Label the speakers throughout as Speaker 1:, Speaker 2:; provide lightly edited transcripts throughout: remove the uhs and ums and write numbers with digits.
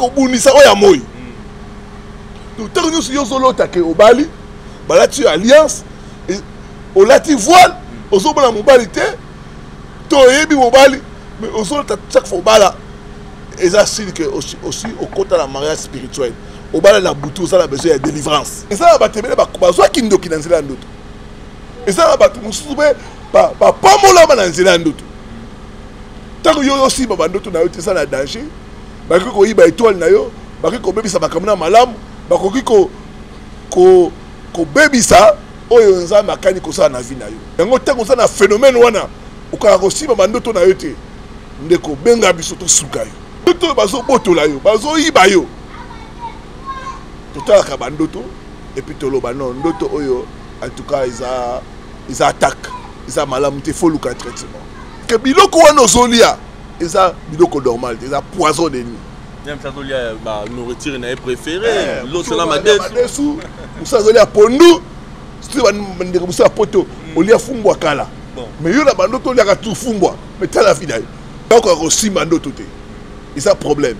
Speaker 1: kobunisa oya moi. Donc tant que nous sommes là au Bali, là tu alliance, au lati voile, au sommet la mobilité, tu es bien mobile, mais au sommet chaque fois bala, et ça signe que aussi au côté de la mariage spirituel, au bala la boutou ça a besoin de délivrance. Et ça va te mettre ba soit kindo qui dans zela ndoto. Et ça va te moussoube pas mon là dans zela ndoto. Tant que yo aussi ba ndoto na yo te ça na danger, ba ko yiba étoile na yo, ba ko bebisa makamuna malamu. Bakoki ko bebisa oyo nza makani ko sa na vie na yo. Yango tango sa na phénomène wana okaka ko siba bandoto na yo te ndeko benga biso to suka yo. Toto bazo botola yo, bazo yiba yo. Totala ka bandoto et puis toloba non ndoto oyo en tout cas ils attaquent. Ils a malamu te faut luka traitement. Que biloko wana ozolia eza biloko normal, eza poison de nuit.
Speaker 2: Même ça, il y a nourriture préférée. L'autre, c'est la madessou.
Speaker 1: Ça, il y a pondu. C'est un poto. On y a fumbwa kala. Mais il y a bandoto, il y a tout fumbwa. Mais tu as la vie d'ailleurs. Donc, on a aussi bandoto. Et ça, problème.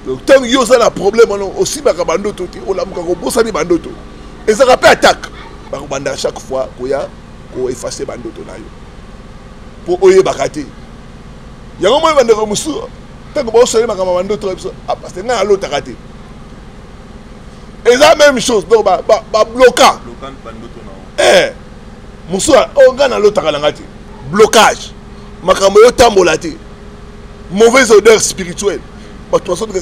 Speaker 1: Donc, tant qu'il y a un problème, on a aussi bandoto. On a un bandoto. Et ça rappelle attaque. À chaque fois, il y a effacer bandoto. Pour oyer bakate. Il y a un moment où il y a un moment. Tant que vous savez que vous avez parce que vous avez l'autre raté. Et c'est la même chose. Donc, blocage. Moussa, on a l'autre raté. Blocage. Mauvaise odeur spirituelle. Parce que vous avez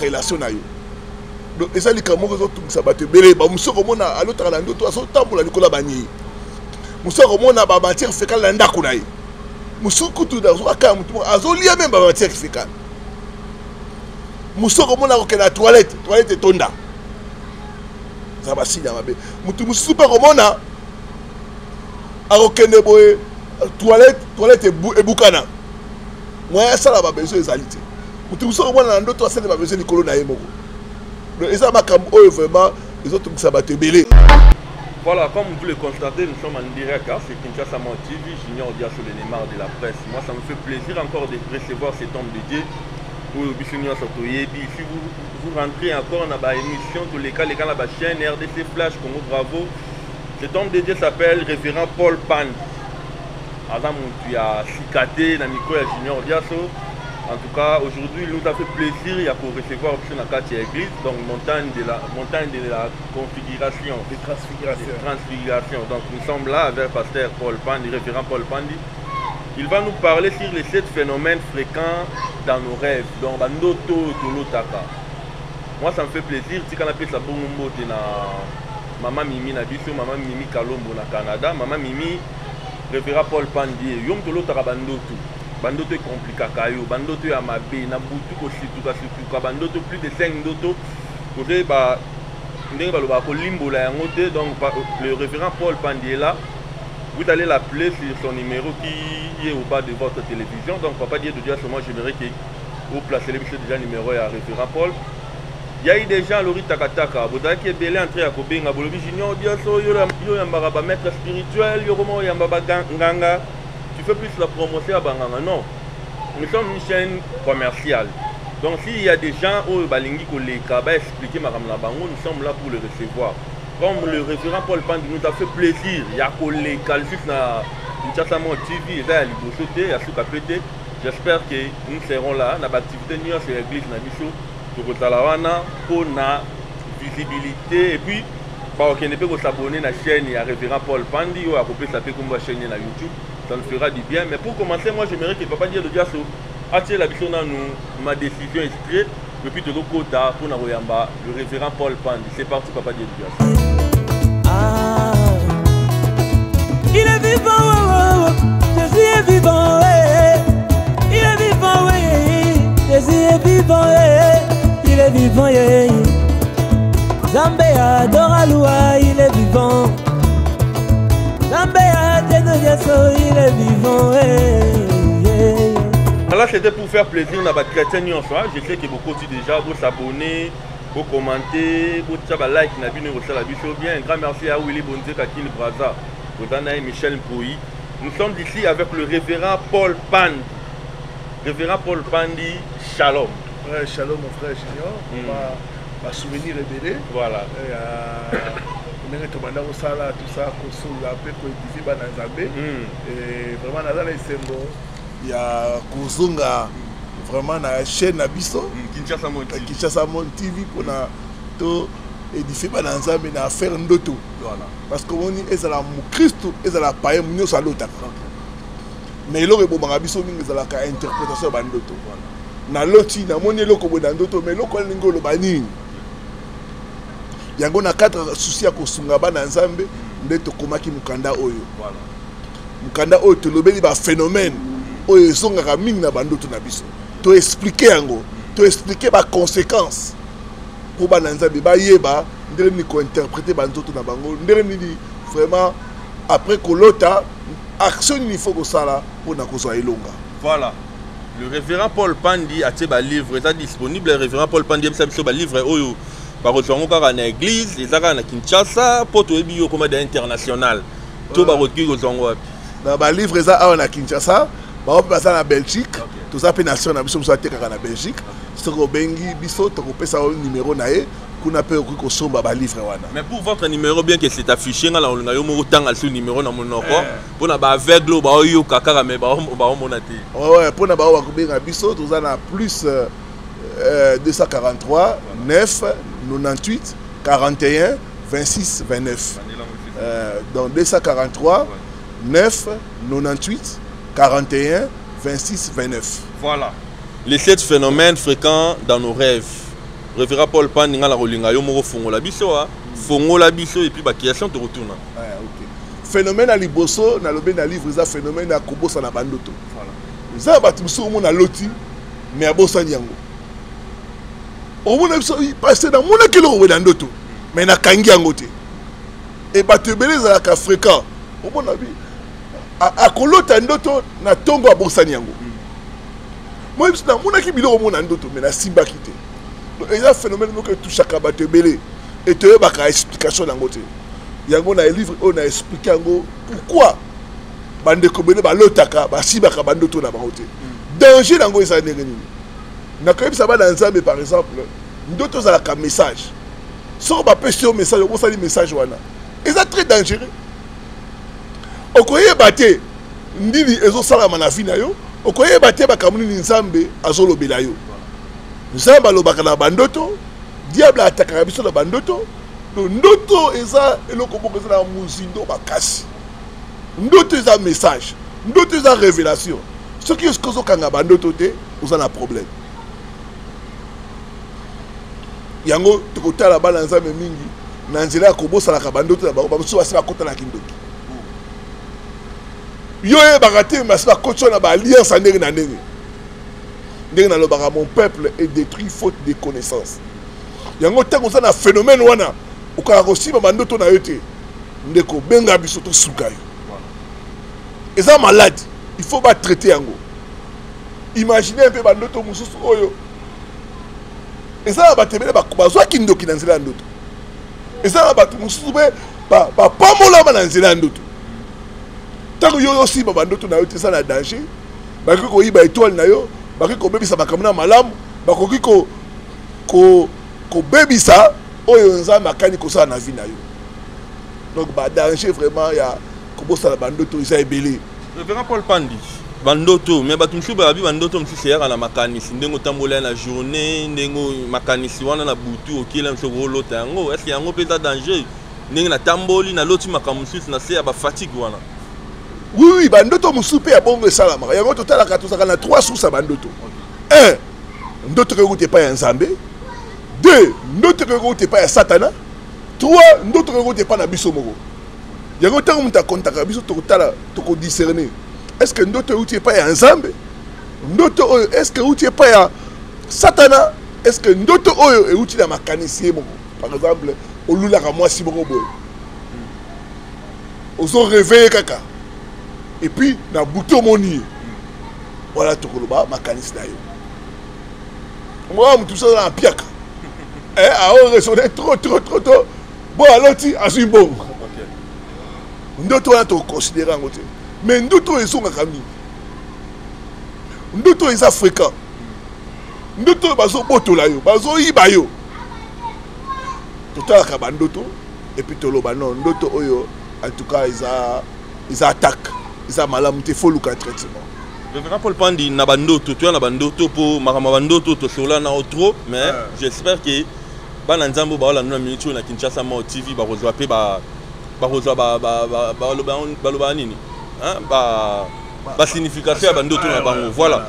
Speaker 1: une relation. Donc, et ça, les camarades sont tous les gens. Moussa, on a l'autre raté. Moussa, on a matière fécale. Musukutu da waka mutu azolia même ba matière fécale. Musoko mona ko la toilette tonda. Ça va sinya mabe. Mutu mususu pa ko mona akokende boye toilette ebukana. Moi ça la ba besoin ezalité. Mutu musuko mona ndoto asene ba besoin likolo na yemoko. Donc ça makambo oyo vraiment les autres ça va te belé.
Speaker 2: Voilà, comme vous le constatez, nous sommes en direct, hein, c'est Kinshasa TV, Junior Diasso, le Neymar de la presse. Moi, ça me fait plaisir encore de recevoir cet homme de Dieu. Pour si vous rentrez encore dans l'émission, tous les cas, la chaîne RDC Flash, Congo Bravo. Cet homme de Dieu s'appelle Révérend Paul Pan. Adam, tu as cicaté dans le micro de Junior Diasso. En tout cas, aujourd'hui, il nous a fait plaisir pour recevoir option à Katia Église, donc montagne de la configuration, de transfiguration. Donc nous sommes là avec le pasteur Paul Pandi, référent Paul Pandi. Il va nous parler sur les 7 phénomènes fréquents dans nos rêves, donc Bandoto Tolotaka. Moi, ça me fait plaisir. Si on appelle ça Bombo, Maman Mimi Nabiso, Maman Mimi Kalombo na Canada, Maman Mimi, référent Paul Pandi, Yom Tolotaka Bandoto. Bandoto est compliqué, bandoto est à ma baie, na boutou ko situka, bandoto plus de 5 doto. Côté ba ndenge ba ko limbo la ngote, donc le référent Paul Pandi est là. Vous allez l'appeler sur son numéro qui est au bas de votre télévision. Donc papa dit de dire moi j'aimerais que vous placez le déjà numéro à référent Paul. Il y a eu des gens Lori Takataka, vous avez qui est belé entré à Kobenga, Bolobi Junior Diasso, yo yamba ba maître spirituel, yo romo yamba ba nganga. Tu fais plus la promotion à Banganga. Non, nous sommes une chaîne commerciale. Donc s'il y a des gens où Balingi Koleka va expliquer Madame Labango, nous sommes là pour le recevoir. Comme le référent Paul Pandi nous a fait plaisir, il y a Koleka juste dans Kinshasa TV, il y a Libosoté, il y a Soukapete. J'espère que nous serons là, dans l'activité de l'église Nabiso, pour la visibilité et puis pour qu'on puisse s'abonner à la chaîne, il y a référent Paul Pandi, ou à couper sa chaîne sur YouTube. Ça nous fera du bien. Mais pour commencer, moi j'aimerais que Papa Dieu de Diasso attire la vision dans ma décision exprès. Depuis de l'autre côté, pour le référent Paul Pandi. C'est parti, Papa Dieu de Diasso.
Speaker 3: Ah, il est vivant, Jésus est vivant, il est vivant, Jésus est vivant, il est vivant, Zambé adore Aloua, il est vivant. Il est vivant.
Speaker 2: Là, c'était pour faire plaisir à la chrétien. Je sais que beaucoup déjà vous s'abonner, vous commenter, vous like, bien. Un grand merci à Willy Bonze Kakine Braza, Michel Pouy. Nous sommes ici avec le révérend Paul Pandi. Révérend Paul Pandi, Shalom.
Speaker 1: Ouais, shalom mon frère Junior. On va souvenir révélé.
Speaker 2: Voilà.
Speaker 1: On est tombé dans ça, tout ça, Kosola, Peko, Banazabé. Et vraiment, dans les symboles, il y a Kozunga, vraiment, dans la chaîne Abisso, Kinshasa Mon TV, pour tout édifier Banazabé, dans faire un doto. Parce que on est à la Christ, et à la païen, nous sommes à l'autre. Mais l'autre, bon, Abisso, nous sommes à l'interprétation de Bandoto. Na loti na moni loko bo ndoto mais loko lingo lo banini yango na quatre soucis ya kosunga bana nzambe ndeto komaki mukanda oyo voilà mukanda oyo to lobeli ba phénomène oyo ezongaka mingi na bandoto na biso to expliquer yango to expliquer ba conséquences pour bana nzambe ba yeba ndere ni ko interpréter bandoto na bango ndere ni vraiment après kolota action il faut que ça là pour na kozwa elonga
Speaker 2: voilà. Le révérend Paul Pandi a un livre est disponible. Le révérend Paul Pandi a un livre où par exemple dans l'église, les arabes à Kinshasa, pour tout le comme international. Tout par autre chose
Speaker 1: dans le livre ça à Kinshasa, on peut passer en Belgique. Tout ça peut nation na biso soit en Belgique. Ce que bengi biso to peut ça numéro naé qu'on appelle ko somba ba livre wana.
Speaker 2: Mais pour votre numéro bien que c'est affiché dans le temps sur numéro dans mon pour na ba aveugle ba yo kaka mais ba monati.
Speaker 1: Ouais pour na ba wa kubenga biso tout ça na plus 243 9 98 41 26 29. Donc 243 9 98 41 26 29.
Speaker 2: Voilà. Les 7 phénomènes fréquents dans nos rêves. Révérend Paul Pan ninga la rolinga yo moko fongo la biso et puis ba création te retourne.
Speaker 1: OK. Phénomène à liboso na lobe na livre ça phénomène à kobosa na bandoto. Voilà. Ça batumso mo na loti mais abosa nyango. O mo na biso passer dans mon akelo we na ndoto mais na kangi yango te. Et batebele za ka fréquent. O mo na bi a kolota ndoto na tongo abosa nyango. Moi je na mon akibilo o mo na ndoto mais na simba kité. Il y a un phénomène qui touche à Kabatebele et tu as une explication dans le côté. Il y a un livre où on a expliqué pourquoi bande kobele ba lotaka ba sibaka bandoto na bangote. Danger dans le côté. Na quand ça va dans Nzambe par exemple, ndoto za ka message. So ba pèse au message, on sali message wana. Et ça très dangereux. Okoye baté ndili ezo sala na vie na yo, okoye baté ba kamuni Nzambe azolo bela yo. Nzamba lobaka na bandoto, diable attaquera biso na bandoto. Ndoto eza eloko boko eza na muzindo bakasi. Ndoto eza message, ndoto eza révélation. Ce qui est kozo kanga bandoto te, oza na problème. Yango tokotala bana nzambe mingi na nzela ko bosala ka bandoto na bango baso basala kota na kindoki. Yo e bagate masba kocho na ba alliance ndenge na ndenge. Mon peuple est détruit faute de connaissances. Il y a un phénomène wana ukaka kosiba bandoto na yote ndeko benga biso to sukayo. Et ça malade, il faut pas traiter yango. Imaginez un peu bandoto mususu oyo. Et ça ba tebele ba bazwa kindoki na nzela ndoto. Et ça ba mususu ba pamola ba na nzela ndoto. Tant yo aussi ba bandoto na yote ça na danger. Ba ko yiba étoile na yo. Baki ko bebisa bakamuna malamu bakoki ko bebisa oyo nzambe akani ko sa na vie na yo. Donc ba danger vraiment ya ko bosa la bandoto isa ebele.
Speaker 2: Révérend Paul Pandi bandoto mais batumsu ba bi bandoto msi ya na makanisi ndengo tambola na journée ndengo makanisi wana na butu okila msoko lota yango est-ce yango peta danger ndengo na tamboli na loti makamusu na se ya ba fatigue wana.
Speaker 1: Oui, bandoto musupe ya bongo salama. Ya ngoto tala katosaka na 3 sources bandoto. 1. Ndoto ko te pa ya Nzambe. 2. Ndoto ko te pa ya Satana. 3. Ndoto ko te pa na biso moko. Ya ngoto muta kontaka biso to tala to ko discerner. Est-ce que ndoto ko te pa ya Nzambe? Ndoto oyo est-ce que ko te pa ya Satana? Est-ce que ndoto oyo e uti na makanisi moko? Par exemple, olula ka mwasi moko boy. Ozo réveiller kaka. Et puis, na bouton moni. Voilà tout le bas, ma canisse d'ailleurs. Moi, tout ça dans la piaka. A résonné trop. Bon, alors, tu as un bon. Nous devons te considérer en côté. Mais nous devons être en famille. Nous devons être fréquents. ndoto bazo botola yo bazo yiba yo totalaka bandoto et puis toloba non ndoto oyo en tout cas ils attaquent ils a malamu te faut luka traitement.
Speaker 2: Révérend Paul Pandi na bandoto tu as na bandoto pour makama bandoto to sola na trop mais j'espère que bana nzambo ba la na minute na Kinshasa Mo TV ba kozwa pe ba kozwa ba nini hein ba signification ya bandoto na bango voilà.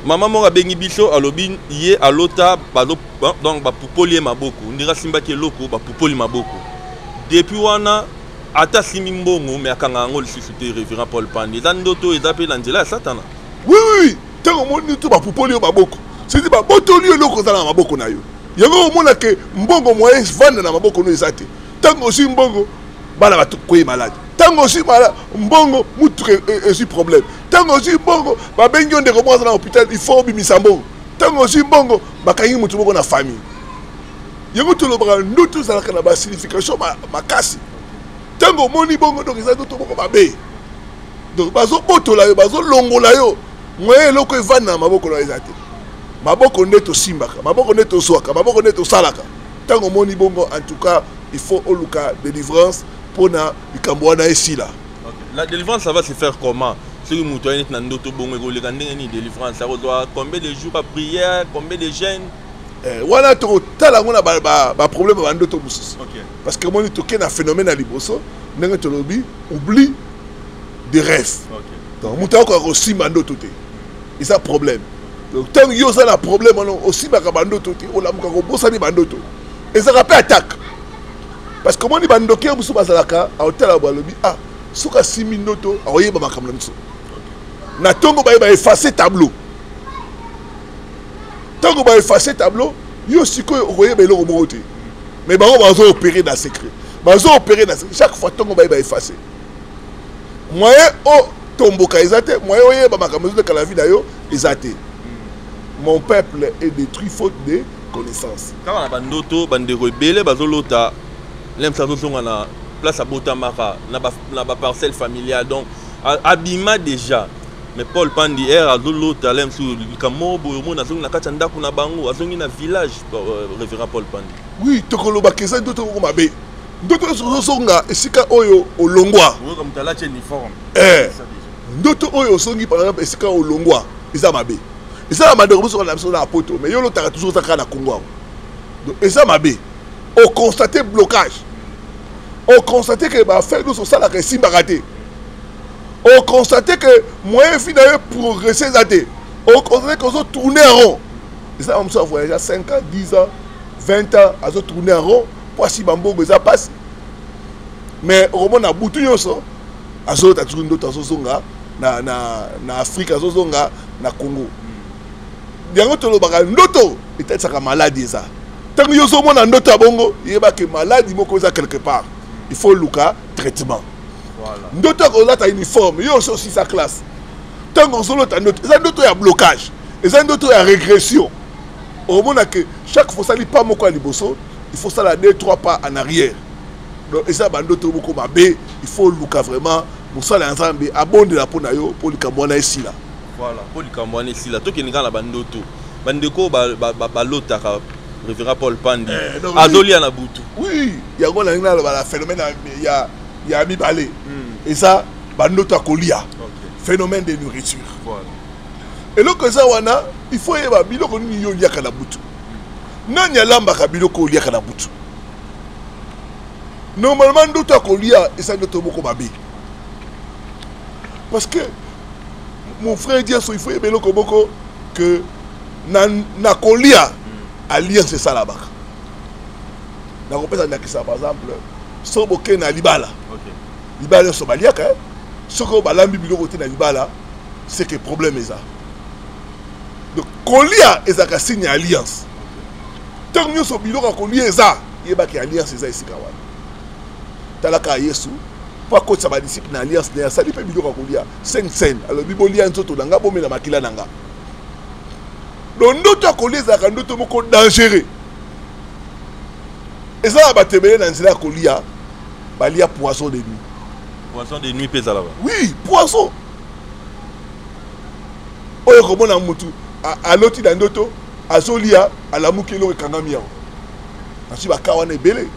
Speaker 2: Maman mora bengi biso alobi ye alota bazo donc ba pupoli maboko ndira simba ke loko ba pupoli maboko depuis wana ata simi mbongo mais akanga ngol suscité révérend Paul Pandi ndoto ezape la nzela satana
Speaker 1: oui tango moni to ba pupoli maboko c'est dit ba botoli loko za na maboko na yo yango mona ke mbongo moye vanda na maboko no ezate tango aussi mbongo bala ba koyi malade tango aussi malade mbongo mutu aussi problème tango aussi mbongo ba bengi onde ko mwana na hôpital il faut bimisa mbongo tango aussi mbongo bakangi mutu boko na famille yango to lobra ndoto za na ba signification makasi tango moni bongo donc ezate to boko babe donc bazo botola yo bazo longola yo moye loko evana na maboko na ezate maboko neto simbaka maboko neto swaka maboko neto salaka tango moni bongo en tout cas il faut oluka délivrance pour na ikamboana ici là.
Speaker 2: La délivrance ça va se faire comment? Si vous moutonnez dans ndoto bongo ko le gandé ni délivrance ça doit combien de jours à prière, combien de jeûnes?
Speaker 1: Voilà to tala ngona ba problème ba ndoto mususu. Parce que moni to ken un phénomène à liboso, ndenge to lobi oublie des rêves. Donc muta ko simba ndoto te. Et ça problème. Donc tant yo ça la problème aussi ba ndoto te, o la muka ko bosani bandoto. Et ça rappelle attaque. Parce que moi, je suis en train de faire suka simi noto aoyeba makamla miso na tongo ba effacer tableau tongo ba effacer tableau yo siko okoyeba eloko moko te mais bango bazo opérer dans secret chaque fois tongo ba effacer moyen o tomboka ezate moyen oyeba makamla de kala vie na yo ezate mon peuple est détruit faute de connaissance
Speaker 2: quand on a bandoto bande rebelle bazolota l'aime ça zonga na place à Botamara, na ba parcelle familiale donc abima déjà mais Paul Pandi a zolo talem sur kamobo mo na zonga na katanda kuna bango azongi na village révérend Paul Pandi
Speaker 1: oui tokolo bakeza ndoto ko mabe ndoto zonga esika oyo olongwa
Speaker 2: comme tala uniforme
Speaker 1: ndoto oyo songi par exemple esika olongwa isa mabe isa mabe ko so na poto mais yo lo taka toujours ça na Congo donc isa mabe au constater blocage. On constate que ma fait nous ça la récime raté. On constate que moyen final progresser zaté. On constate qu'on se tourner en rond. Et ça on se voyage à 5 ans, 10 ans, 20 ans à se tourner en rond pour si bambo ça passe. Mais au moment na butu yoso à so ta tourner d'autres zonga na Afrique zonga na Congo. Yango to lo baka ndoto peut-être ça maladie ça. Tant que yoso mo na ndoto bongo, yeba que maladie moko za quelque part. Il faut le traitement. Voilà. Ndoto ko la ta uniforme, yo aussi sa classe. Tant qu'on solo ta note, ça ndoto ya blocage, et ça ndoto ya régression. Au moment que chaque fois ça li pas moko liboso, il faut ça la 2-3 pas en arrière. Donc et ça bandoto moko mabe, il faut luka vraiment pour ça l'ensemble abonde la pona yo pour likambona ici là.
Speaker 2: Voilà, pour likambona ici là. To keninga la bandoto. Bandeko ba lota révérend Paul Pandi Azolia na butu
Speaker 1: oui il y a un phénomène il y a Mibale et ça bandoto akolia phénomène de nourriture voilà et donc ça wana il faut yeba biloko ni yo liaka na butu nani alamba ka biloko liaka na butu normalement ndoto akolia et ça ndoto moko babe parce que mon frère dit il faut yeba biloko moko que na kolia alliance c'est ça là-bas. La représentation par exemple, Soboke na Libala. Libala Somalia quand Soko balambi bilo côté na Libala, c'est que problème est ça. Donc Kolia est ça signe alliance. Tant que nous sommes bilo Kolia ça, il y a qui alliance ça ici kawa. Talaka Yesu, pas que ça va disciple na alliance na ça li pe bilo Kolia 5 scènes. Alors bibolia nzoto nanga bomé na makila nanga. Donc nous avons collé ça quand nous sommes dangereux. Et ça va te mettre dans la colia, il y a poisson de nuit.
Speaker 2: Poisson de nuit pèse là-bas.
Speaker 1: Oui, poisson. Oh comment on a mutu à l'autre dans d'autres azolia alamuki eloko ekangami yango nasi bakawana ebele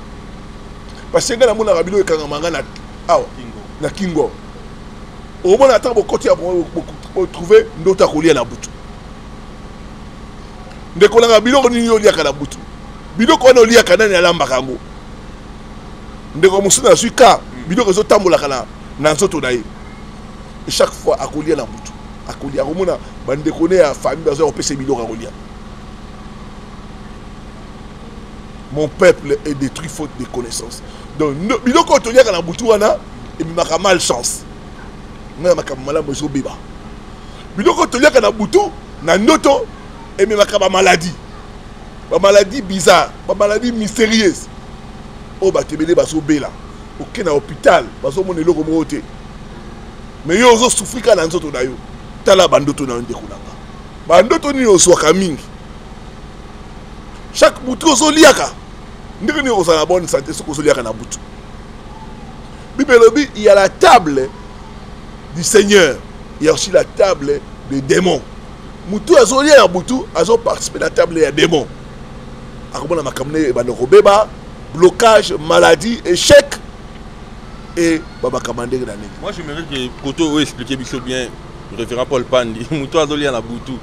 Speaker 1: parce que ngai namonaka biloko ekangama nga na kingo omona ata bokoti ya botrouve ndoto akolia na butu ndekolanga biloko nini oliaka na butu biloko wana oliaka nani alambaka yango ndeko mosusu nazwi ka biloko ezotambolaka na nzoto na ye chaque fois akolia na butu akolia akomona bandeko ne ya famille bazo kopesa biloko akolia. Mon peuple est détruit faute de connaissances. Donc biloko toliaka na butu wana ebimaka malchance nga makambo malamu ezobeba biloko toliaka na butu na ndoto ebimaka bamaladie bizarre bamaladie mystérieuse oyo batebele bazobela oke na hôpital bazomona eloko moko te mais yo ozosouffri kaka na nzoto na yo tala bandoto na yo ndeko nanga bandoto nini ozwaka mingi chaque butu ozoliaka ndenge nini ozala na bonne santé soki ozoliaka na butu Bible dit il y a la table du Seigneur, il y a aussi la table des démons. Mutu azoli ya butu azo participer à la table des démons. Akomona makamne bandoko beba, blocage, maladie, échec et baba kamande na nini.
Speaker 2: Moi j'aimerais que Koto expliquer bien révérend Paul Pandi. Mutu azoli ya na butu.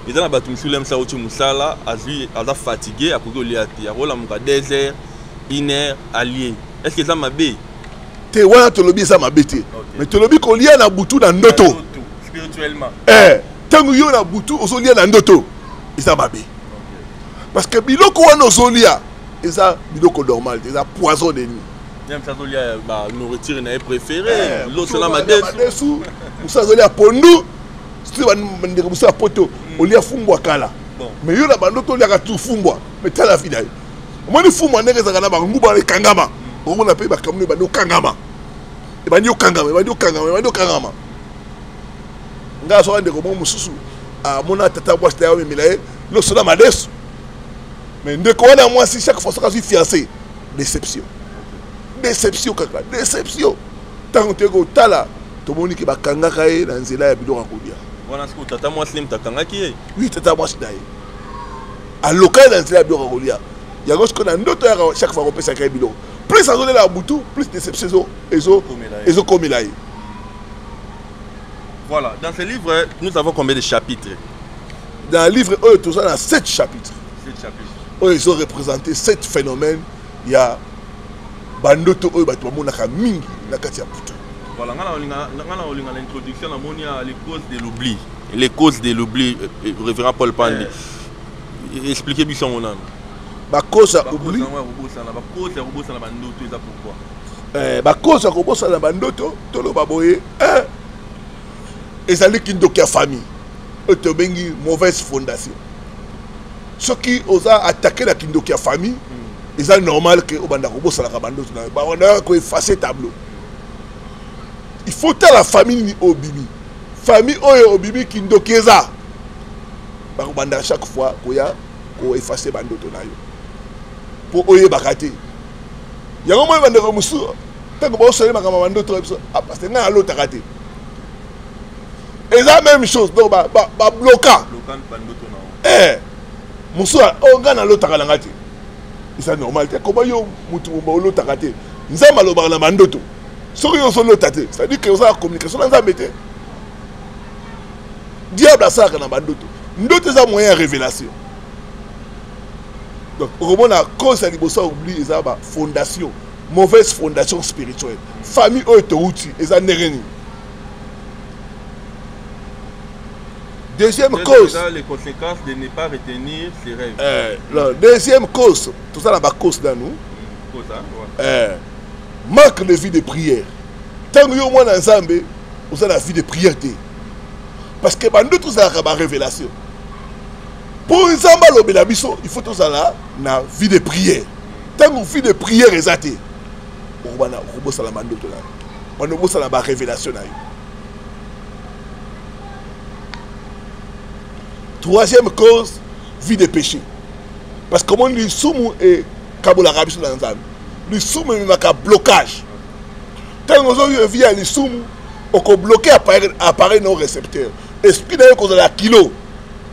Speaker 2: Ils ont battu sur l'emsa otu musala, azui aza fatigué à kogo liati. Ya rola muka désert, iner allié. Est-ce que ça m'a bé?
Speaker 1: Te wana tolobi eza mabete mais tolobi kolia na butu na ndoto
Speaker 2: spirituellement
Speaker 1: tangu yo na butu ozolia na ndoto eza mabe parce que biloko wana ozolia eza biloko normal eza poison de nuit
Speaker 2: même ça zolia ba nourriture na préféré l'autre là
Speaker 1: madesu musa zolia pondu sti bandeko musa poto olia fumbwa kala mais yo na bandoto olia ka tu fumbwa mais tala vida omoni fumbwa ndenge ezaka na banguba le kangama on a payé comme nous bando kangama et bandi kangama nga so ande ko mo mususu a mona tata boss ta yo milaye lo sola madesu mais ndeko wana moi si chaque fois ça suis fiancé déception kaka déception tant que go tala to moni ki bakanga kae na nzela ya biloko kolia
Speaker 2: wana siko tata moi slim takanga ki
Speaker 1: oui tata moi daye a local na nzela ya biloko kolia ya gos ko na ndoto ya chaque fois ko pesa kae biloko plus ça donne la boutou, plus déception et comme il.
Speaker 2: Voilà, dans ce livre, nous avons combien de chapitres?
Speaker 1: Dans le livre, tout ça, il y a 7 chapitres.
Speaker 2: 7 chapitres.
Speaker 1: Ils ont représenté 7 phénomènes. Il y a Bandoto, Mingi, Nakatia Boutou.
Speaker 2: Voilà, dans l'introduction, il y a les causes de l'oubli. Les causes de l'oubli, révérend Paul Pandi. Expliquez-moi ça, mon âme.
Speaker 1: Cause à oublier. Cause à kobosa na bandoto tolo baboye ezali kindoki ya famille oto bengi mauvaise fondation soki oza attaquer la kindoki ya famille ezali normal que obanda kobosa la bandoto na ba on ko effacer tableau il faut ta la famille ni obimi famille oyo obimi kindoki eza ba obanda chaque fois koya ko effacer bandoto na yo pour oye bakate yango moyo bandeko musu tango bo sole makama bandoto parce que nga lo takate et la même chose donc ba bloquer
Speaker 2: bandoto na
Speaker 1: musu o nga na lo takala ngati c'est normal te comment yo mutu mo lo takate nzamba lo ba na bandoto soki yo solo tate ça dit que ça communication nza mete diable a ça na bandoto ndoto za moyen révélation. Donc, au a cause à l'Ibosa oublie les fondation, mauvaise fondation spirituelle. Famille autoroute, ils ont n'éreni. Deuxième cause.
Speaker 2: Les conséquences de ne pas retenir ses rêves.
Speaker 1: La deuxième cause, tout ça là-bas cause dans nous.
Speaker 2: Cause, hein?
Speaker 1: Manque de vie de prière. Tant que vous êtes ensemble, vous avez la vie de prière. Parce que nous tous avons la révélation. Pour Nzamba lobela biso, il faut tous aller na vie de prière. Tant que vie de prière est athée, on va na robosa la mandoto là. On robosa la révélation là. Troisième cause, vie de péché. Parce que comment lui soumu et kabola rabiso dans Nzamba. Lui soumu il m'a blocage. Tant que on vit à lui soumu, on peut bloquer appareil non récepteur. Esprit d'ailleurs qu'on a la kilo.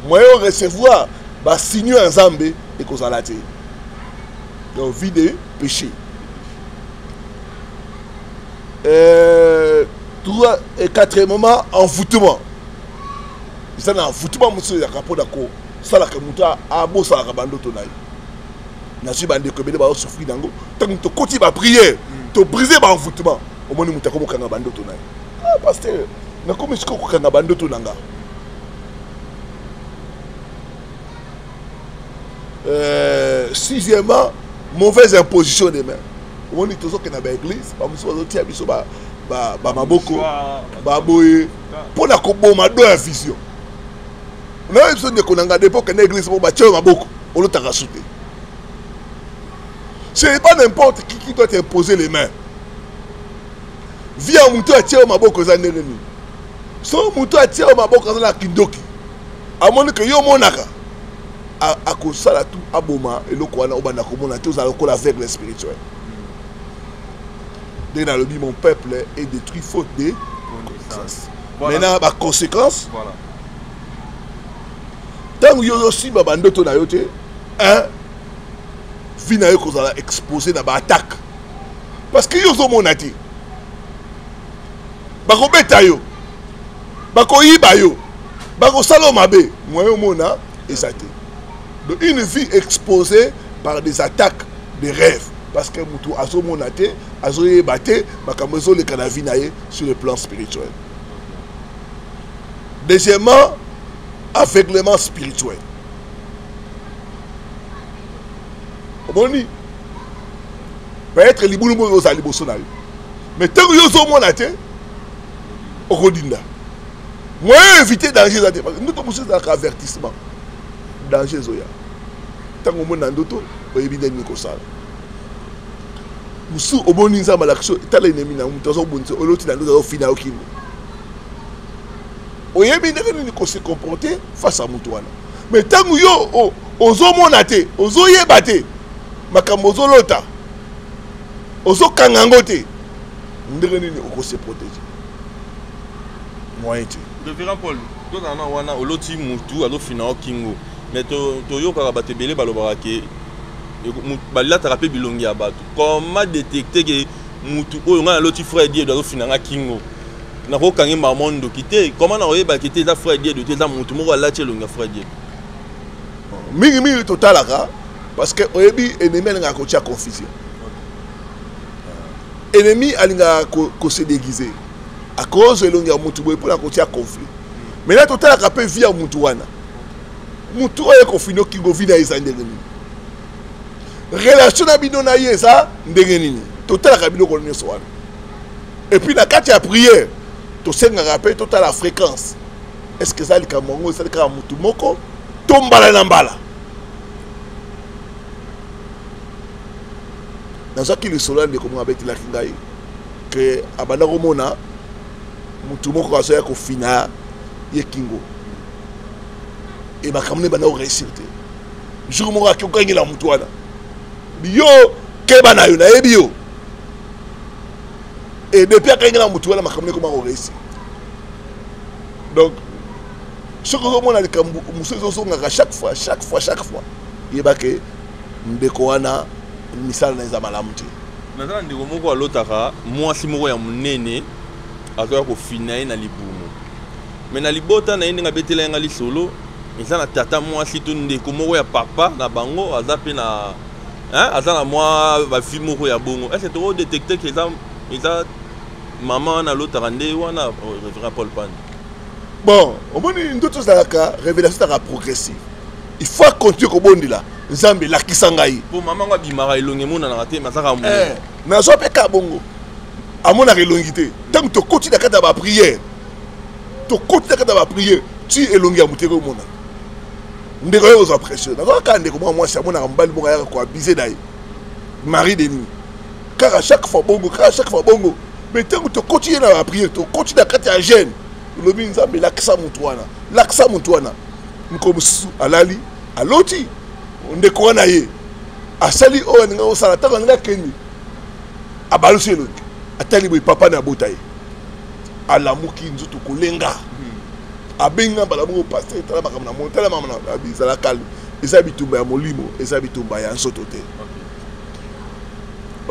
Speaker 1: Moyen recevoir ba signer ensemble et kozala te. Donc vie de péché. Trois et quatrièmement envoûtement. Ça na envoûtement monsieur ya kapo dako. Ça la kemuta abo ça la bando tonai. Na suis bande ko bele ba souffrir dango. Tant to koti ba prière, to briser ba envoûtement. Au moins muta ko kanga bando tonai. Ah pasteur, na comme ce ko kanga bando tonanga. Sixièmement, mauvaise imposition des mains. On dit toujours que dans l'église, pas monsieur ozoti abiso ba maboko ba boye pour la koboma do ya vision. Na besoin de konanga dépôt que dans l'église pour ba tio maboko, on le t'a sauté. C'est pas n'importe qui doit t'imposer les mains. Via muto a tio maboko za ndeni. So muto a tio maboko za na kindoki. Amoni que yo monaka à cause ça tout aboma et le quoi na obana komona te ozala ko la aveugle spirituel. Dans le but, mon peuple est détruit faute de connaissance. Voilà. Maintenant, la conséquence, voilà. Tant que vous aussi, bandoto na yote, vie na yo ko zala exposé na ba attaque. Parce que yo zo monati. Bako beta yo. Bako yiba yo. Bako salo mabe, moyo mona et ça te. Donc une vie exposée par des attaques, des rêves. Parce que Moutou Azo Monate, Azo Yebate, Makamozo le Kanavinaye sur le plan spirituel. Deuxièmement, aveuglement spirituel. Omoni, peut-être les boulons aux alibosonal. Mais tant que Yozo Monate, Okodinda. Moi, éviter danger. Nous sommes dans l'avertissement. Danger Zoya. Tant que mon andoto, on évite de nous consacrer. Musu oboninza malaksho tala ennemi na mutazo bonzo oloti na ndo fina okimo oyebi ndenge ni ko se comporter face à mutuana mais tangu yo ozo monate ozo yebate makambo ozo lota ozo kangango te ndenge ni ko se protéger moyen te
Speaker 2: révérend Paul to na wana oloti mutu azo fina okingo mais to yo ka batebele balobaka ke balila tarape bilongi ya bato comment détecter que mutu oyo nga loti frère die doit finanga kingo na ko kangi mamondo kité comment na oyeba kité za frère die de za mutu moko ala tchelonga frère die
Speaker 1: mingi totalaka parce que oyebi ennemi nga ko tia confusion ennemi alinga ko se déguiser à cause elongi ya mutu boy pour la ko tia conflit mais là totalaka pe via mutu wana mutu oyo ko fino kingo vida isandengeni relation na bino na yesa ndenge nini total ka bino ko nyoso wana et puis na kati ya prière to senga rappel total la fréquence est-ce que ça lika mongo ça lika mutu moko tombala na mbala dans ça qui le solan de comment abeti la kingai que abanda ko mona mutu moko asoya ko fina ye kingo et ba kamne bana o réussir te jour moko akyokangi la mutu wana yo keba na yo na yebi yo et depuis akangi na mutu wala makamne ko ma réussi donc ce que on a le kambu musezo songa chaque fois yeba ke ndeko wana misala na za malamuti
Speaker 2: nazana ndeko moko alotaka mwasi moko ya munene azoya ko finaye na libumu mais na libota na yinga betela nga lisolo ezana tata mwasi to ndeko moko ya papa na bango azape na azana moi ba fi moko ya bongo est-ce que tu détecter que ça maman na l'autre randé wana révérend Paul Pan
Speaker 1: bon au moins ndoto za ka révélation ta progressive il faut continuer ko bondila nzambe la kisangai
Speaker 2: pour maman wa bimara elonge mona na te masaka mo
Speaker 1: na zo pe ka bongo amona relongité tant to continue na kata ba prière to continue na kata ba prière tu elongi ya muteko mona ndeko yo za pression na ka ndeko moi c'est mona mbali bonga ya ko abiser dai mari de nuit car à chaque fois bongo mais tant que tu continues na prière tu continues na kata ya jeûne le binzambe lakisa mutwana nkomusu alali aloti ndeko wana ye asali o nga osala ta nga kenni abalusi elongi atali boy papa na botaye alamuki nzutu kolenga abenga balamu pasteur tala makamna montala mama na bizala kalme eza bitumba ya molimo eza bitumba ya nsoto te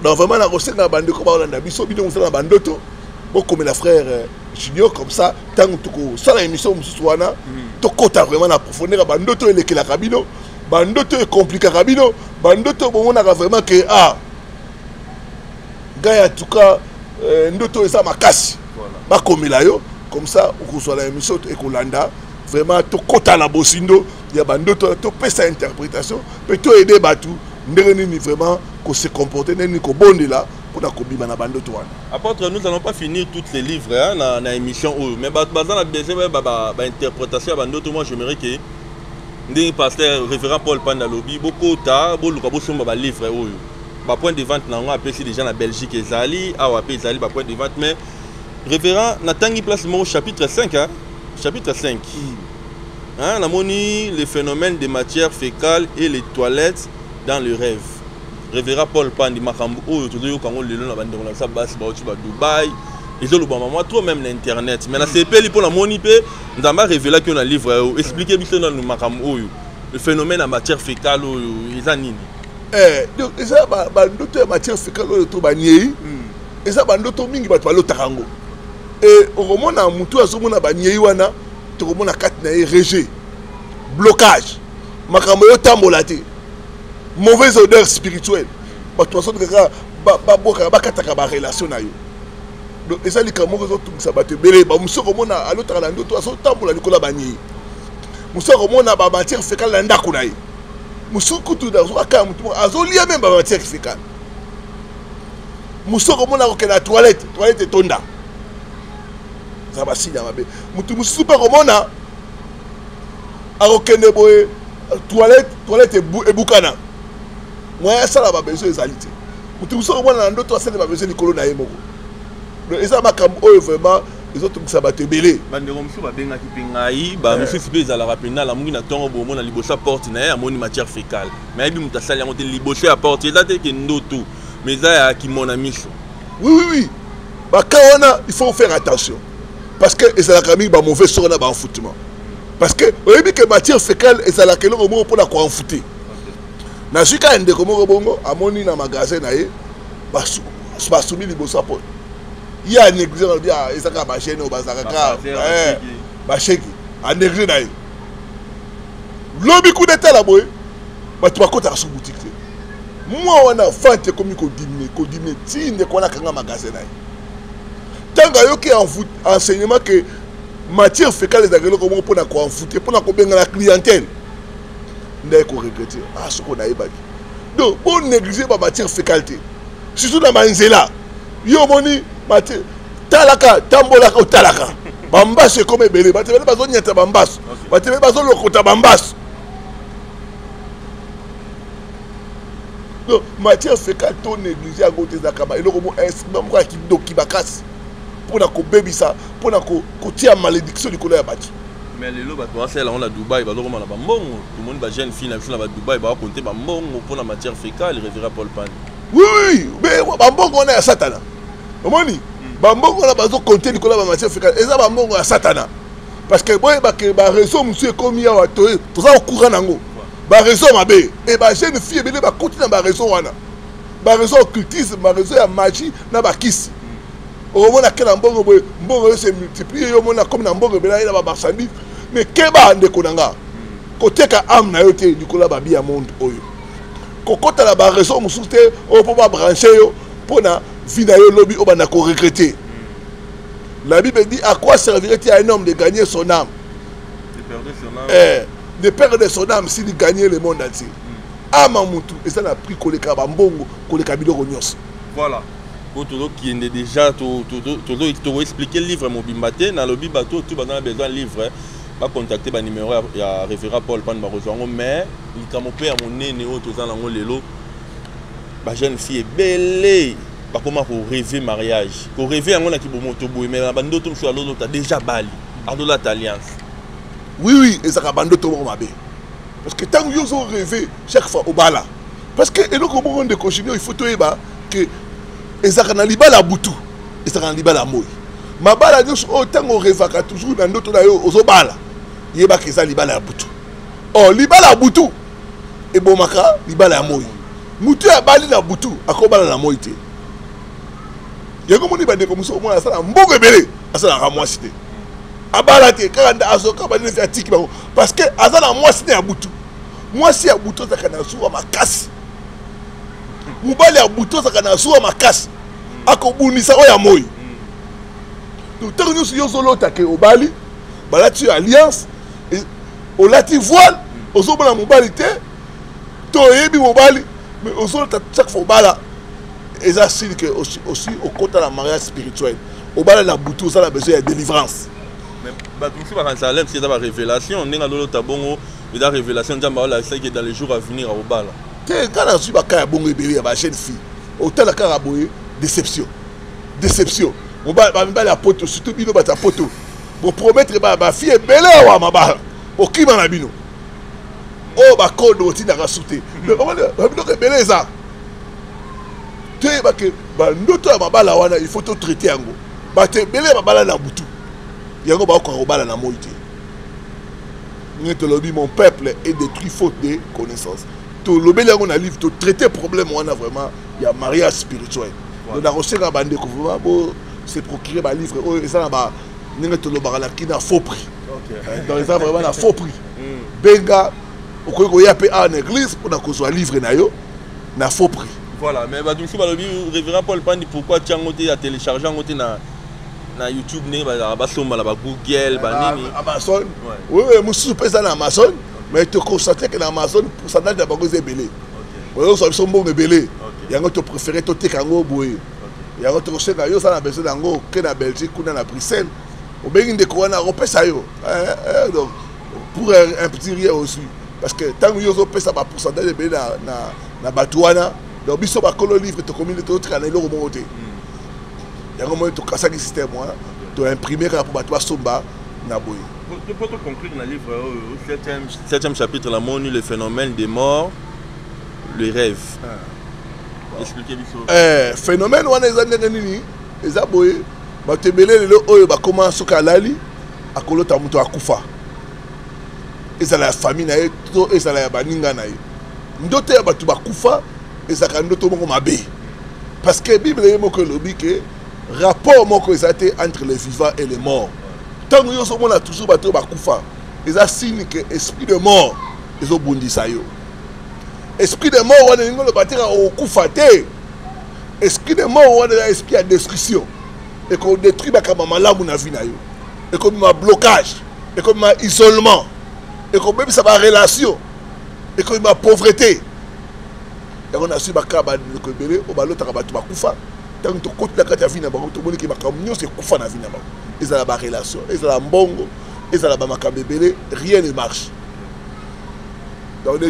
Speaker 1: donc vraiment na kosenga bandeko baolanda biso bino mosala na bandoto bokomela frère Junior comme ça tant que ça la émission mosusu wana tokota vraiment na profondeur ya bandoto elekelaka bino bandoto ekomplikaka bino bandoto bomonaka vraiment que gars en tout cas ndoto eza makasi bakomela yo comme ça okozwa la émission ekolanda vraiment tokota na bosindo ya bandoto topesa interprétation pe to aider batu ndenge nini vraiment ko se comporter nini ko bondela pour na kobima na bandoto wana.
Speaker 2: Apôtre, nous allons pas finir tous les livres hein, dans l'émission mais bazan a besoin ba interprétation ya bandoto. Moi j'aimerais que ndenge pasteur révérend Paul Pandalobi beaucoup ta boluka bosomba ba livre oyo ba point de vente na ngo apesi déjà na Belgique ezali awa pe ezali ba point de vente mais révérend natangi place mo chapitre 5 hein chapitre 5 hein la moni les phénomènes des matières fécales et les toilettes dans le rêve. Révérend Paul Pandi makambo oyo tozoyo kango lelo na bande na sa basi ba otu ba Dubaï ils ont le bon moment trop même l'internet mais la CPL pour la moni pe ndamba révéler que dans livre expliquer biso dans makambo oyo le phénomène en matière fécale oyo eza nini
Speaker 1: donc eza ba ndoto ya matière fécale oyo to banyei eza ba ndoto mingi bato balotaka ngo et okomona mutu azomona banyei wana tokomona kati na rejet blocage makambo yo tambola te mauvaise odeur spirituelle bato baso kaka baboka bakataka ba relation na yo donc eza likambo ko tungisa bato bele ba musoko mona alotaka na ndoto aso tambola likola banyei musoko mona ba matière fécale na ndako na ye musuku tu da aka mutu azolia même ba matière fécale musoko mona ko la toilette tonda ça va sinya mabe mutu mususu pa ko mona akokende boye toilette ebukana moi ça la ba besoin ezalité mutu musoko mona na ndoto asene ba besoin likolo na ye moko donc eza makambo oyo vraiment les autres ça va te belé
Speaker 2: bandeko musu ba benga ki pengai ba musu sipe ezala rapena la mungi na tongo bo mona libosa porte na ya moni matière fécale mais bi muta sali yango te libosa ya porte eza te ke ndoto mais ça ya ki mona miso
Speaker 1: oui ba kawana il faut faire attention parce que ezala kami ba mauvais sort na ba enfoutement parce que oyebi que matière fécale ezala ke loko moko pona ko enfouter na sika ndeko moko bongo amoni na magasin na ye ba soumis libosa porte il y a un église qui dit ah ça va marcher no bazaka ba cheki en église na lobby coup d'état là boy ba tu bakota sur boutique moi wana fante comme ko diminuer ti ne ko na kanga magasin na tanga yo ki enseignement que matière fécale les agelo comme pour na ko enfouter pour na ko benga la clientèle ndai ko regretter ah ce qu'on a ebaki donc on négliger ba matière fécale surtout na manzela yo moni mate talaka tambolaka otalaka bambas comme ebele batebele bazonyata bambas batebele bazolokota bambas donc matière fécale to négliger à côté zakaba eloko mo même quoi qui doki bakasi pour na ko bebisa pour na ko tia malédiction likolo ya bati
Speaker 2: mais lelo bato basala on la Dubaï bazokoma na bambongo tout le monde ba jeune fille na biso na ba Dubaï ba compter bambongo pour la matière fécale révérend Paul Pan
Speaker 1: oui mais bambongo on est à satana omoni bambongo na bazo compter likola ba matière fécale eza bambongo ya satana parce que boye ba réseau monsieur komi awa to za courant nango ba réseau mabe et ba jeune fille ebele ba côté na ba réseau wana ba réseau occultisme ba réseau ya magie na ba kisi o mona kela mbongo boye mbongo se multiplier yo mona comme na mbongo bela ina ba marchandise mais keba ndeko nanga côté ka âme na yo te likola ba bia monde oyo kokota la ba réseau mususu te o po ba brancher yo pona vida yo lobby o bana ko regretter. La Bible dit à quoi servirait-il à un homme de gagner son âme? De perdre son âme s'il gagnait le monde entier. Âme en moutou et ça n'a pris koleka bambongo koleka biloko nyos.
Speaker 2: Voilà. Pour tout qui est déjà tout expliquer le livre Mobimbate dans le bateau tout dans besoin livre va contacter ba numéro ya révérend Paul Pan Barozango mais il kamopé à mon nez auto dans lango lelo ba jeune fille est belle. Pas comment pour rêver mariage. Pour rêver on a qui moto boy mais la bande tout sur l'autre t'as déjà bali. Ado la alliance.
Speaker 1: Oui et ça ka bande tout mabe. Parce que tant que yo rêver chaque fois au bala. Parce que et donc on de continuer il faut to eba que ezaka na libala butu. Ezaka na libala moyi. Mabala nyos o tango rêvaka toujours na ndoto na yo ozobala. Yeba ke za libala butu. Oh libala butu ebomaka libala ya moi mutu ya bali na butu akobala na moi te yango moni bandeko mosusu omona asala mbongo ebele asalaka mwasi te abala te kaka nda azoka bali nefi atiki bango parce que aza na mwasi te ya butu mwasi ya butu azalaka na zuwa makasi mobali ya butu azalaka na zuwa makasi akobundisa oyo ya moi ntango nyonso yo ozolota ke obali balati yo alliance olati voile ozomona mobali te to oyebi mobali mais ozolota chaque fois obala eza signe que aussi okota na mariage spirituel obala na butu ozala besoin ya délivrance
Speaker 2: mais bato mosusu bakanisa lem si eza barévélation ndenge alolota bongo eza révélation nzambe aolakisa ke dans les jours à venir aobala
Speaker 1: te nga nazwi baka ya bongo ebele ya bajeune fille otala kaka boye déception bamibali ya poto surtout bino bato ya poto bopromettre bafille ebele awa mabala okima na bino oyo bakode otindaka su te babiloko ebele eza toyebake bandoto ya mabala wana il faut totraite yango bato ebele ya mabala na butu yango baokoka kobala na moi te nge tolobi mon peuple est détruit faute de connaissance tolobeli yango na livre totraite problème wana vraiment ya mariage spirituel donc nakosenga bandeko vraiment bo se procurer balivre oyo eza na ba ndenge tolobaka na kina faux prix donc eza vraiment na faux prix benga okoki koya mpe awa na église mpona kozwa livre na yo na faux prix.
Speaker 2: Voilà, mais bato mosusu balobi révérend Paul Pandi pourquoi tiango te ya télécharger yango te na YouTube ndenge basomba na bagoogle banini
Speaker 1: Amazon oui mosusu mpe eza na Amazon mais tokonstate ke na Amazon pourcentage ya bango eza ebele ozozwa biso mbongo ebele yango topréféré toteka yango boye yango tokosenga yo osala na besoin yango oke na Belgique kuna na Bruxelles obengi ndeko wana akopesa yo donc pour un petit rien aussi parce que ntango yo ozopesa bapourcentage ebele na bato wana donc biso bakolo livre tokomi totika na eloko moko te yango moi tokasaki système wana toimprime kaka mpo bato basomba na boye.
Speaker 2: Pour te conclure dans le livre, au 7e chapitre, la monu, le phénomène des morts, le rêve. Expliquez-moi.
Speaker 1: Phénomène wana eza ndenge nini eza boye bato ebele lelo oyo bakoma soki alali akolota moto akufa ezala ya famille na ye to ezala ya baninga na ye ndoto ya bato bakufa ezalaka ndoto moko mabe parce que bible ye moko elobi ke rapport moko eza te entre les vivants et les morts ntango nyonso omona toujours bato oyo bakufa eza signe ke esprit de mort ezobundisa yo esprit de mort wana elingi oloba te okufa te esprit de mort wana eza esprit ya destruction ekodétruire bakamba malamu na vie na yo ekobima blocage ekobima isolement ekobebisa barelation ekobima pauvreté yango na sui bakaka bandeko ebele oyo balotaka bato bakufa ntango tokoti na kati ya vie na bango tomoniki makambo nyonso ekufa na vie na bango ezala barelation ezala mbongo ezala bamakambo ebele rien ne marche. Donc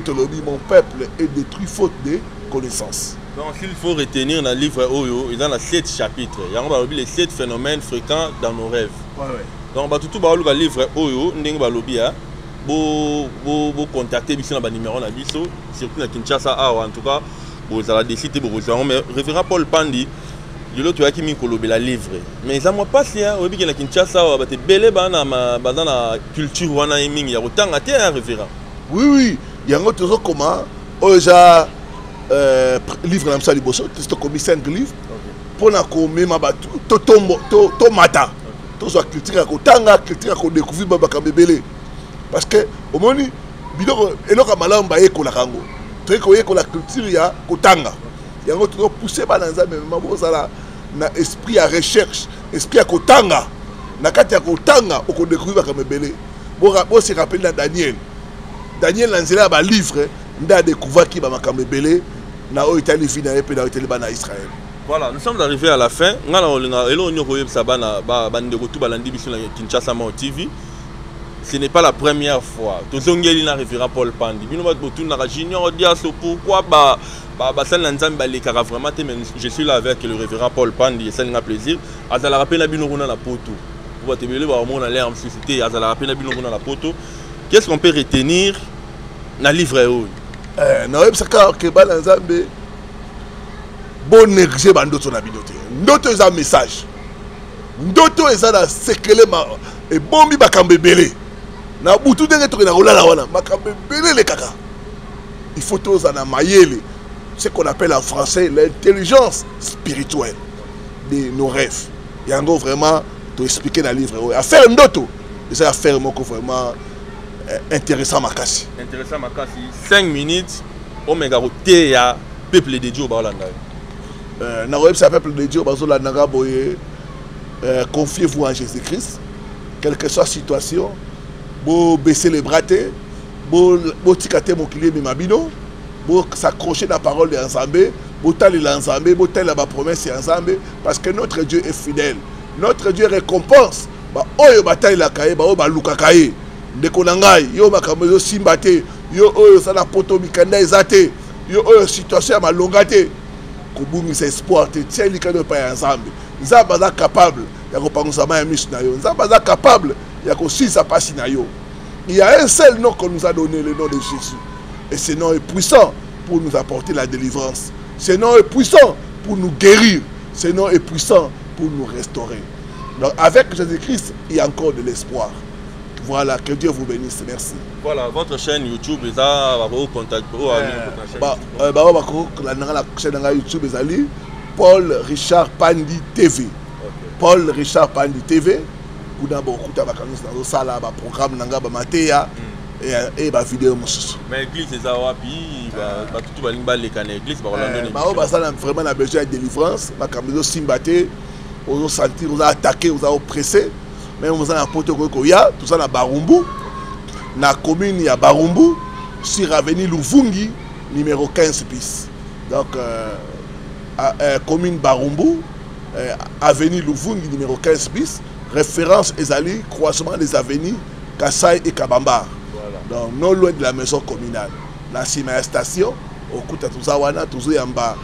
Speaker 1: mon peuple est détruit faute de connaissance.
Speaker 2: Donc s'il faut retenir dans le livre Oyo, il y a 7 chapitres. Il y a les 7 phénomènes fréquents dans nos rêves. Donc tout le livre Oyo, vous contactez le numéro na biso, surtout na Kinshasa en tout cas, vous allez décider de vous rejoindre. Mais révérend Paul Pandi, il y a qui m'a collé la livre. Mais ça m'a passé, au début na Kinshasa, vous belé dans la culture wana il y a autant à terre révérend.
Speaker 1: Oui. Yango tozo comment oja livre na msali boso to komi 5 livres pona ko mema batu to mata to zo culture ko tanga culture ko découvrir baba bebele parce que omoni biloko eloko malamba eko la kango to ko eko la culture ya ko tanga yango to pousser ba nzambe mabo sala na esprit ya recherche esprit ya ko tanga na kati ya ko tanga o ko découvrir baba bebele bo se rappelle na Daniel Lanzela ba livre nda découvert qui ba makambe belé na o Italie fi na pe na Italie ba na Israël.
Speaker 2: Voilà, nous sommes arrivés à la fin. Ngala olinga elo nyoko yeb sabana ba bande ko tuba landi biso na Kinshasa Mao TV. Ce n'est pas la première fois. Tozongeli na révérend Paul Pandi. Bino ba botu na junior diaso pourquoi ba ça nzambe ba lekara vraiment mais je suis là avec le révérend Paul Pandi et ça n'a plaisir. Azala rappel na bino na poto. Pour te belé ba on a l'air en société azala rappel na bino na la poto. Qu'est-ce qu'on peut retenir dans le livre
Speaker 1: na websaka ke bana nzambe bon négliger bandoto na binote ndoto eza message ndoto eza na sekele ma e bombi bakambe belé na butu ndenge to na kolala wana makambe belé le kaka il faut tous en amayer ce qu'on appelle en français l'intelligence spirituelle de nos rêves. Il y a encore vraiment de expliquer dans le livre. À faire un autre, c'est à faire vraiment intéressant makasi.
Speaker 2: Intéressant makasi. 5 minutes, on m'a gardé ya peuple de Dieu balanda.
Speaker 1: Na web ça peuple de Dieu bazolanda boye. Confiez-vous en Jésus-Christ, quelle que soit la situation. Vous baissez les bras, vous tikate mon client mimabino, vous s'accrocher la parole de Nzambe, vous taler l'Nzambe, vous taler la promesse de Nzambe, parce que notre Dieu est fidèle. Notre Dieu récompense. Oyo bataille la kaye, ba luka kaye. Ndeko nangai, yo makambo simbate, yo oyo sana poto mikanda ezate, yo oyo situation ma longate. Kobungisa espoir te tiens likado pa ya Nzambe. Nzambe est capable de Nzambe est capable de il y a un seul nom qu'on nous a donné, le nom de Jésus. Et ce nom est puissant pour nous apporter la délivrance. Ce nom est puissant pour nous guérir. Ce nom est puissant pour nous restaurer. Donc avec Jésus-Christ, il y a encore de l'espoir. Voilà, que Dieu vous bénisse. Merci.
Speaker 2: Voilà, votre chaîne YouTube, les a contact
Speaker 1: la chaîne YouTube est Paul Richard Pandi TV. Okay. Paul Richard Pandi TV. Vous avez beaucoup de sala programme nanga ba mateya et ba vidéo mususu.
Speaker 2: Mais l'église c'est ça wapi ba tout ba limba les canaux l'église ba rolando.
Speaker 1: Ba o ba sala vraiment na besoin de délivrance, ba kamzo simbate, ozo sentir, ozo attaquer, ozo oppresser. Même vous en apporter ko ya, tout ça na Barumbu. Na commune ya Barumbu sur avenue Luvungi numéro 15 bis. Donc commune Barumbu, avenue Luvungi numéro 15 bis, référence Ezali, croisement des avenues Kassai et Kabamba. Voilà. Donc non loin de la maison communale. La station, au coup de Touzawana, Touzayamba,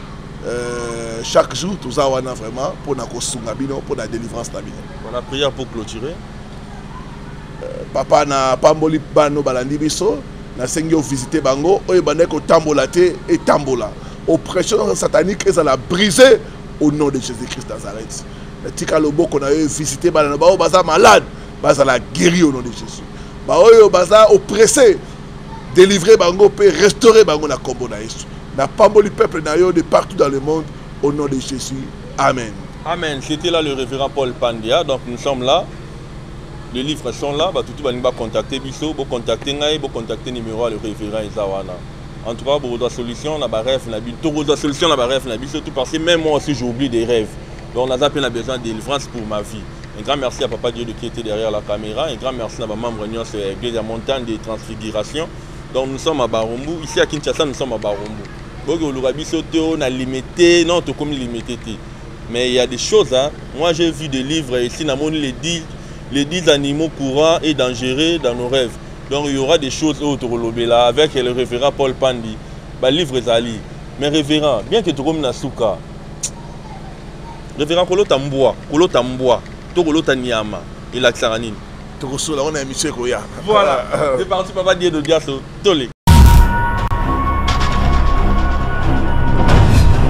Speaker 1: chaque jour, Touzawana vraiment, pour la Kosungabino, pour la délivrance Nabino.
Speaker 2: Voilà, prière pour clôturer.
Speaker 1: Papa na Pamboli Bano Balandi Biso, na Seigneur visité Bango, Oyebaneko Tambolate et Tambola. Oppression satanique, et ça l'a brisé au nom de Jésus-Christ Nazareth. Le tika lobo qu'on a visité, bao baza malade, baza la guéri au nom de Jésus. Bao baza oppressé, délivré bango, peut restaurer bango na kombo na Yesu. Na pamboli peuple na yo de partout dans le monde au nom de Jésus. Amen.
Speaker 2: Amen. C'était là le révérend Paul Pandia. Donc nous sommes là. Les livres sont là. Bah, tout le monde va contacter Bisso, va contacter Ngaï, va contacter numéro le révérend Izawana. En tout cas, pour la solution, on a des rêves, tout parce que même moi aussi j'oublie des rêves. Donc on a besoin de délivrance pour ma vie. Un grand merci à Papa Dieu qui était derrière la caméra. Un grand merci à ma membre de l'église de montagne de transfiguration. Donc nous sommes à Barumbu. Ici à Kinshasa, nous sommes à Barumbu. Donc on a limité, non, tout comme limité. Mais il y a des choses, hein. Moi j'ai vu des livres ici, les 10 animaux courants et dangereux dans nos rêves. Donc il y aura des choses autour de là avec le révérend Paul Pandi. Bah, livre Zali. Mais révérend, bien que tu comme Nasuka. Révérend Kolo Tamboa, Tokolo Tanyama et la Xaranine.
Speaker 1: Tokoso là on a mis Koya.
Speaker 2: Voilà. C'est parti Papa Dieu de Diasso. Tolé.